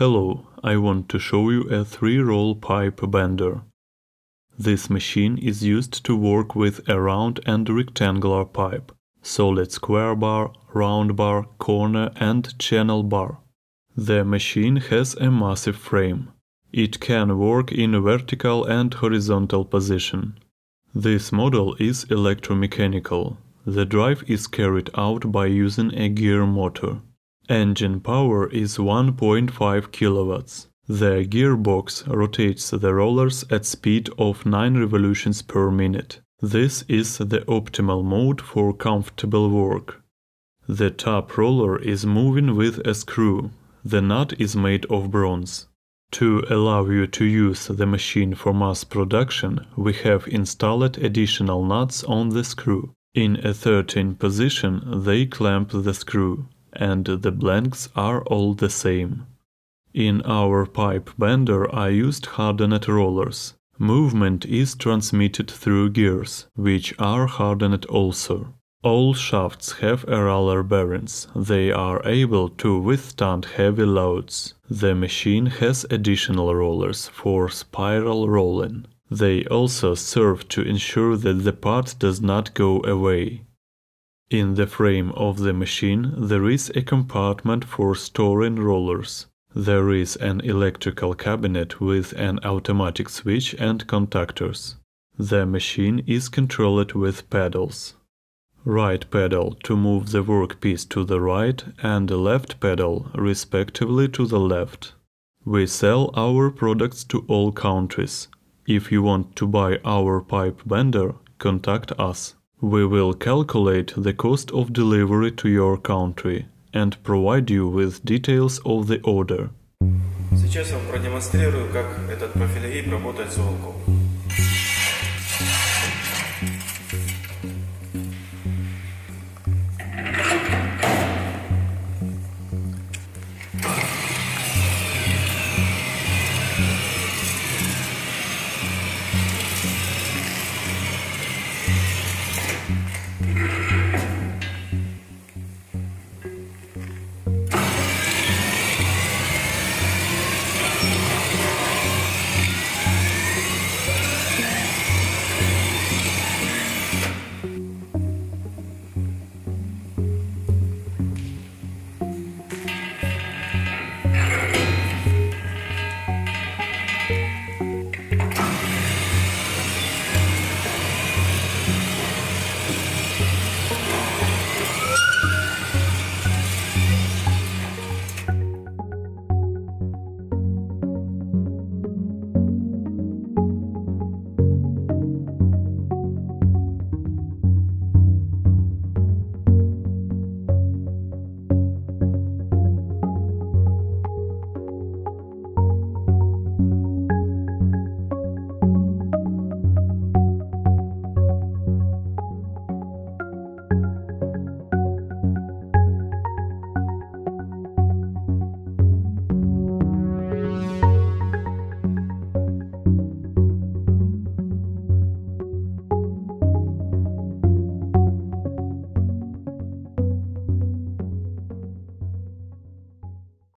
Hello, I want to show you a 3-roll pipe bender. This machine is used to work with a round and rectangular pipe, solid square bar, round bar, corner and channel bar. The machine has a massive frame. It can work in a vertical and horizontal position. This model is electromechanical. The drive is carried out by using a gear motor. Engine power is 1.5 kilowatts. The gearbox rotates the rollers at speed of 9 revolutions per minute. This is the optimal mode for comfortable work. The top roller is moving with a screw. The nut is made of bronze. To allow you to use the machine for mass production, we have installed additional nuts on the screw. In a 13 position, they clamp the screw, and the blanks are all the same. In our pipe bender I used hardened rollers. Movement is transmitted through gears, which are hardened also. All shafts have a roller bearings. They are able to withstand heavy loads. The machine has additional rollers for spiral rolling. They also serve to ensure that the part does not go away. In the frame of the machine there is a compartment for storing rollers. There is an electrical cabinet with an automatic switch and contactors. The machine is controlled with pedals. Right pedal to move the workpiece to the right and left pedal respectively to the left. We sell our products to all countries. If you want to buy our pipe bender, contact us. We will calculate the cost of delivery to your country and provide you with details of the order. Сейчас я вам продемонстрирую, как этот профилегип работает с уголком.